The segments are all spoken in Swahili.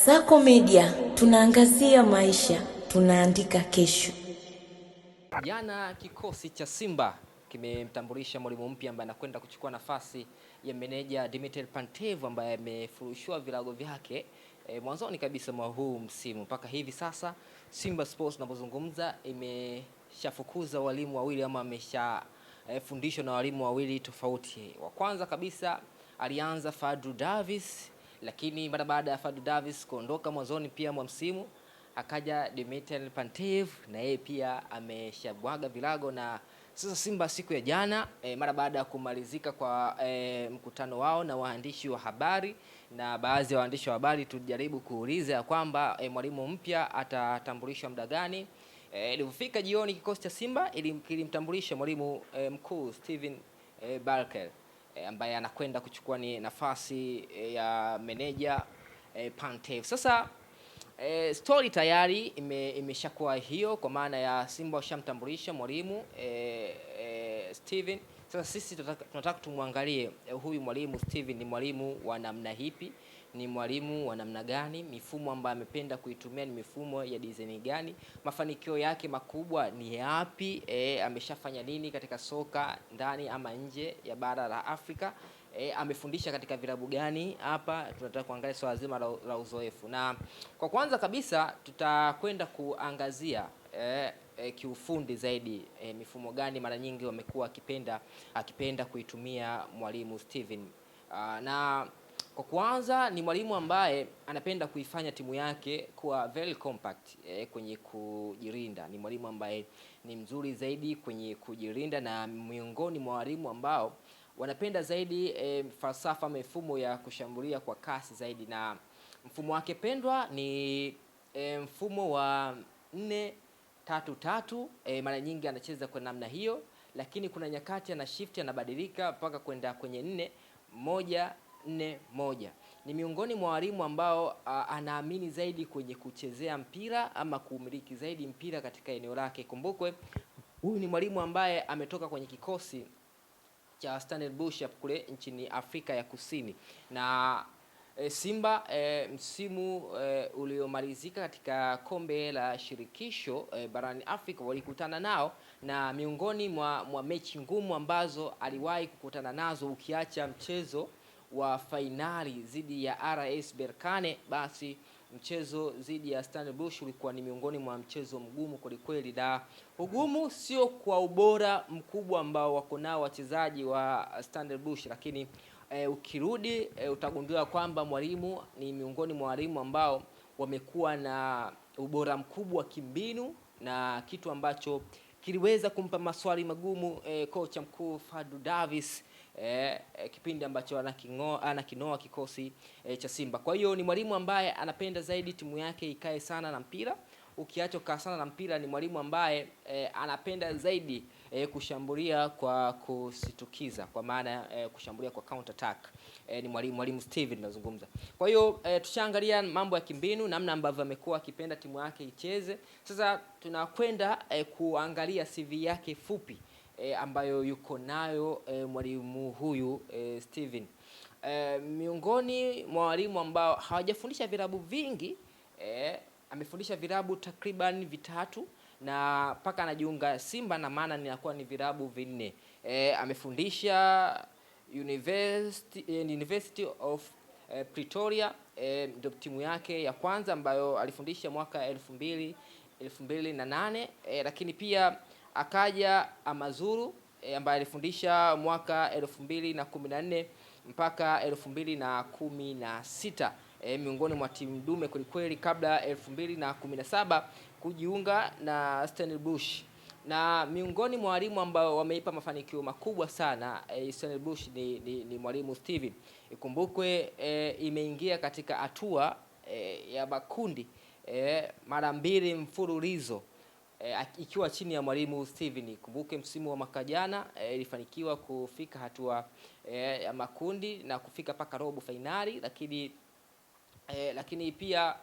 Sako Media, tunaangazia maisha, tunaandika kesho. Jana kikosi cha Simba kimemtambulisha mwalimu mpya ambaye anakwenda kuchukua nafasi ya meneja Dimitri Pantev ambaye amefurushwa vilago vyake mwanzoni kabisa mwa huu msimu. Mpaka hivi sasa Simba Sports tunapozungumza imeshafukuza walimu wawili ama ameshafundishwa na walimu wawili tofauti. Wa kwanza kabisa alianza Fadlu Davis, lakini mara baada ya Fadlu Davis kuondoka mwanzoni pia mwa msimu akaja Dimitri Pantev na yeye pia ameshabwaga vilago. Na sasa Simba siku ya jana mara baada ya kumalizika kwa mkutano wao na waandishi wa habari, na baadhi ya waandishi wa habari tujaribu kuuliza ya kwamba mwalimu mpya atatambulishwa muda gani. Ilipofika jioni kikosi cha Simba kilimtambulisha mwalimu mkuu Steven Barker ambaye anakwenda kuchukua ni nafasi ya meneja Pantev. Sasa story tayari imeshakuwa hiyo, kwa maana ya Simba washamtambulisha mwalimu Steven. Sasa sisi tunataka tumwangalie huyu mwalimu Steven ni mwalimu wa namna hipi, ni mwalimu wa namna gani, mifumo ambayo amependa kuitumia ni mifumo ya design gani, mafanikio yake makubwa ni yapi, ameshafanya nini katika soka ndani ama nje ya bara la Afrika, amefundisha katika vilabu gani. Hapa tunataka kuangalia swala zima la uzoefu, na kwa kwanza kabisa tutakwenda kuangazia kiufundi zaidi mifumo gani mara nyingi wamekuwa akipenda kuitumia mwalimu Steven. Na kwa kwanza ni mwalimu ambaye anapenda kuifanya timu yake kuwa very compact kwenye kujirinda. Ni mwalimu ambaye ni mzuri zaidi kwenye kujirinda, na miongoni mwa walimu ambao wanapenda zaidi falsafa mifumo ya kushambulia kwa kasi zaidi, na mfumo wake pendwa ni mfumo wa 4-3-3. Mara nyingi anacheza kwa namna hiyo, lakini kuna nyakati ana shift anabadilika mpaka kwenda kwenye 4-1-4-1. Ni miongoni mwa walimu ambao anaamini zaidi kwenye kuchezea mpira ama kumiliki zaidi mpira katika eneo lake. Kumbukwe huyu ni mwalimu ambaye ametoka kwenye kikosi cha Stellenbosch kule nchini Afrika ya Kusini, na Simba msimu uliomalizika katika kombe la shirikisho barani Afrika walikutana nao, na miongoni mwa mechi ngumu ambazo aliwahi kukutana nazo, ukiacha mchezo wa fainali dhidi ya RS Berkane, basi mchezo dhidi ya Stellenbosch ulikuwa ni miongoni mwa mchezo mgumu kwelikweli. Na ugumu sio kwa ubora mkubwa ambao wako nao wachezaji wa Stellenbosch, lakini ukirudi utagundua kwamba mwalimu ni miongoni mwa walimu ambao wamekuwa na ubora mkubwa kimbinu, na kitu ambacho kiliweza kumpa maswali magumu kocha mkuu Fadlu Davis kipindi ambacho anakinoa kikosi cha Simba. Kwa hiyo ni mwalimu ambaye anapenda zaidi timu yake ikae sana na mpira. Ukiacha kukaa sana na mpira, ni mwalimu ambaye anapenda zaidi kushambulia kwa kusitukiza, kwa maana kushambulia kwa counter attack. Ni mwalimu Steven nazungumza. Kwa hiyo tushaangalia mambo ya kimbinu, namna ambavyo amekuwa akipenda timu yake icheze. Sasa tunakwenda kuangalia CV yake fupi ambayo yuko nayo mwalimu huyu Steven. Miongoni mwa walimu ambao hawajafundisha vilabu vingi, amefundisha vilabu takriban vitatu, na mpaka anajiunga Simba na maana inakuwa ni vilabu vinne. Amefundisha University of Pretoria, ndio timu yake ya kwanza ambayo alifundisha mwaka 2008, lakini pia akaja Amazulu ambaye alifundisha mwaka 2014 mpaka 2016, miongoni mwa timu dume kwelikweli, kabla 2017 kujiunga na Stellenbosch. Na miongoni mwa walimu ambao wameipa mafanikio makubwa sana Stellenbosch ni mwalimu Steven. Ikumbukwe imeingia katika hatua ya makundi mara mbili mfululizo ikiwa chini ya mwalimu Steven. Kumbuke msimu wa mwaka jana ilifanikiwa kufika hatua ya makundi na kufika paka robo finali, lakini pia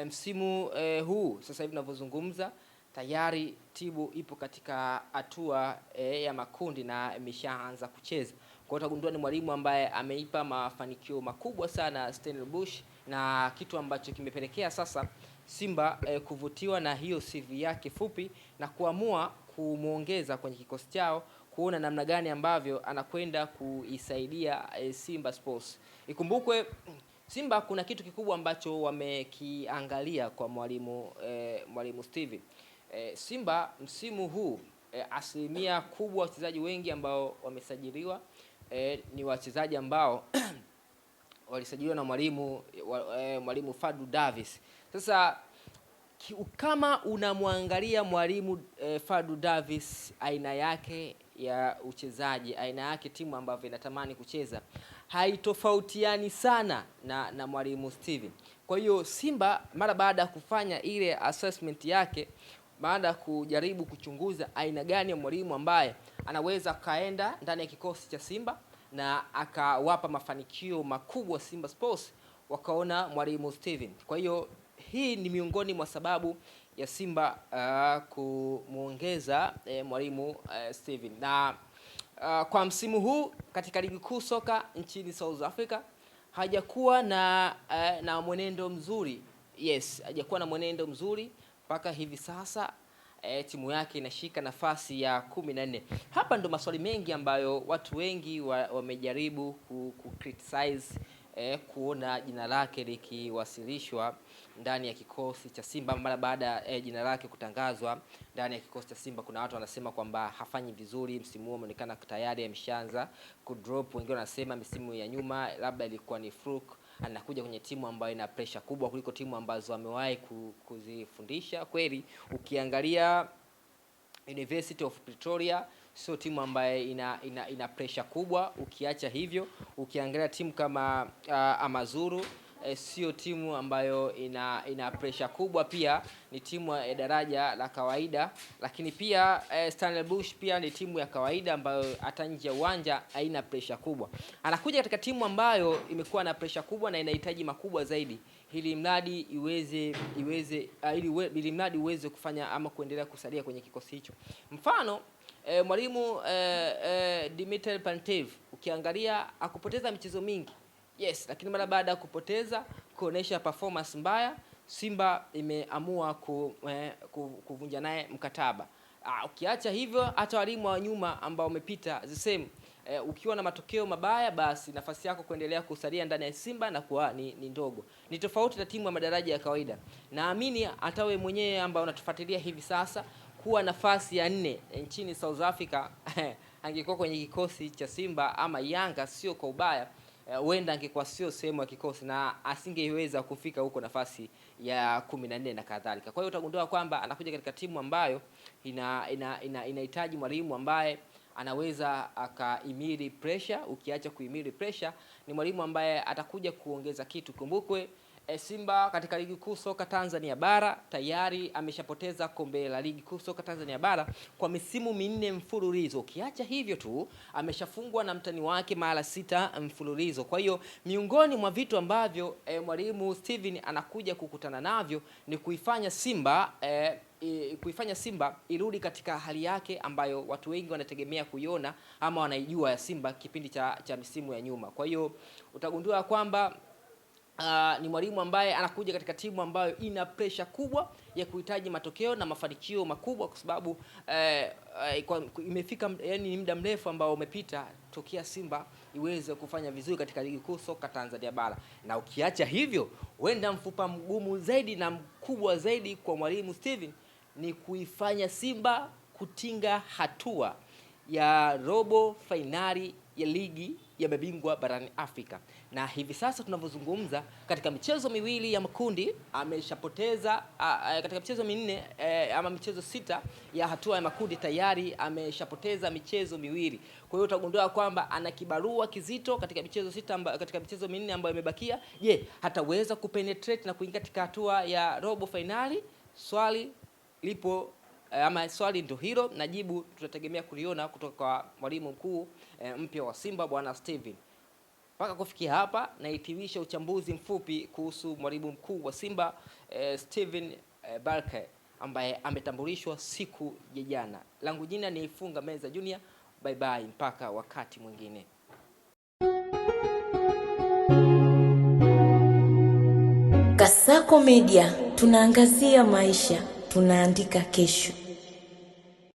msimu huu sasa hivi tunavyozungumza tayari timu ipo katika hatua ya makundi na imeshaanza kucheza. Kwa hiyo utagundua ni mwalimu ambaye ameipa mafanikio makubwa sana Stellenbosch na kitu ambacho kimepelekea sasa Simba kuvutiwa na hiyo CV yake fupi na kuamua kumuongeza kwenye kikosi chao, kuona namna gani ambavyo anakwenda kuisaidia Simba Sports. Ikumbukwe Simba kuna kitu kikubwa ambacho wamekiangalia kwa mwalimu Steven. Simba msimu huu asilimia kubwa wachezaji wengi ambao wamesajiliwa ni wachezaji ambao walisajiliwa na mwalimu Fadlu Davis. Sasa kama unamwangalia mwalimu Fadlu Davis, aina yake ya uchezaji, aina yake timu ambavyo inatamani kucheza haitofautiani sana na mwalimu Steven. Kwa hiyo Simba mara baada ya kufanya ile assessment yake, baada ya kujaribu kuchunguza aina gani ya mwalimu ambaye anaweza kaenda ndani ya kikosi cha Simba na akawapa mafanikio makubwa Simba Sports, wakaona mwalimu Steven. Kwa hiyo hii ni miongoni mwa sababu ya Simba kumuongeza mwalimu Steven. Na kwa msimu huu katika ligi kuu soka nchini South Africa hajakuwa na mwenendo mzuri. Yes, hajakuwa na mwenendo mzuri mpaka hivi sasa. Timu yake inashika nafasi ya 14. Hapa ndo maswali mengi ambayo watu wengi wamejaribu ku criticize kuona jina lake likiwasilishwa ndani ya kikosi cha Simba mara baada ya jina lake kutangazwa ndani ya kikosi cha Simba. Kuna watu wanasema kwamba hafanyi vizuri msimu huu, umeonekana tayari ameshaanza ku drop. Wengine wanasema msimu ya nyuma labda ilikuwa ni fluke, anakuja kwenye timu ambayo ina pressure kubwa kuliko timu ambazo amewahi kuzifundisha. Kweli ukiangalia University of Pretoria sio timu ambayo ina pressure kubwa. Ukiacha hivyo, ukiangalia timu kama Amazulu sio timu ambayo ina pressure kubwa, pia ni timu ya daraja la kawaida. Lakini pia Stellenbosch pia ni timu ya kawaida ambayo hata nje ya uwanja haina pressure kubwa. Anakuja katika timu ambayo imekuwa na pressure kubwa na inahitaji makubwa zaidi, ili mradi uweze kufanya ama kuendelea kusalia kwenye kikosi hicho. Mfano mwalimu Dimitar Pantev, ukiangalia akupoteza michezo mingi. Yes, lakini mara baada ya kupoteza, kuonesha performance mbaya, Simba imeamua kuvunja naye mkataba. Ukiacha hivyo, hata walimu wa nyuma ambao wamepita the same, ukiwa na matokeo mabaya, basi nafasi yako kuendelea kusalia ndani ya Simba na kuwa ni ndogo. Ni tofauti na timu ya madaraja ya kawaida. Naamini hata wewe mwenyewe ambao unatufuatilia hivi sasa, kuwa nafasi ya 4 nchini South Africa angekuwa kwenye kikosi cha Simba ama Yanga, sio kwa ubaya, huenda angekuwa sio sehemu ya kikosi na asingeweza kufika huko nafasi ya 14 na kadhalika. Kwa hiyo utagundua kwamba anakuja katika timu ambayo inahitaji mwalimu ambaye anaweza akaimili pressure. Ukiacha kuimili pressure, ni mwalimu ambaye atakuja kuongeza kitu. Kumbukwe Simba katika ligi kuu soka Tanzania bara tayari ameshapoteza kombe la ligi kuu soka Tanzania bara kwa misimu 4 mfululizo. Ukiacha hivyo tu, ameshafungwa na mtani wake mara 6 mfululizo. Kwa hiyo miongoni mwa vitu ambavyo mwalimu Steven anakuja kukutana navyo ni kuifanya Simba irudi katika hali yake ambayo watu wengi wanategemea kuiona ama wanaijua ya Simba kipindi cha misimu ya nyuma. Kwa hiyo utagundua kwamba ni mwalimu ambaye anakuja katika timu ambayo ina pressure kubwa ya kuhitaji matokeo na mafanikio makubwa, kwa sababu imefika yani muda mrefu ambao umepita tokea Simba iweze kufanya vizuri katika ligi kuu soka Tanzania bara. Na ukiacha hivyo, huenda mfupa mgumu zaidi na mkubwa zaidi kwa mwalimu Steven ni kuifanya Simba kutinga hatua ya robo finali ya ligi ya mabingwa barani Afrika. Na hivi sasa tunavyozungumza, katika michezo miwili ya makundi ameshapoteza, katika michezo 4 ama michezo 6 ya hatua ya makundi tayari ameshapoteza michezo miwili. Kwa hiyo utagundua kwamba ana kibarua kizito katika michezo 6 katika michezo 4 ambayo imebakia. Je, hataweza kupenetrate na kuingia katika hatua ya robo finali? Swali lipo, ama swali ndio hilo, na jibu tutategemea kuliona kutoka kwa mwalimu mkuu mpya wa Simba bwana Steven. Mpaka kufikia hapa nahitimisha uchambuzi mfupi kuhusu mwalimu mkuu wa Simba Steven Barker ambaye ametambulishwa siku ya jana. Langu jina ni Funga Meza Junior. Bye bye mpaka wakati mwingine. Kasako Media, tunaangazia maisha, tunaandika kesho.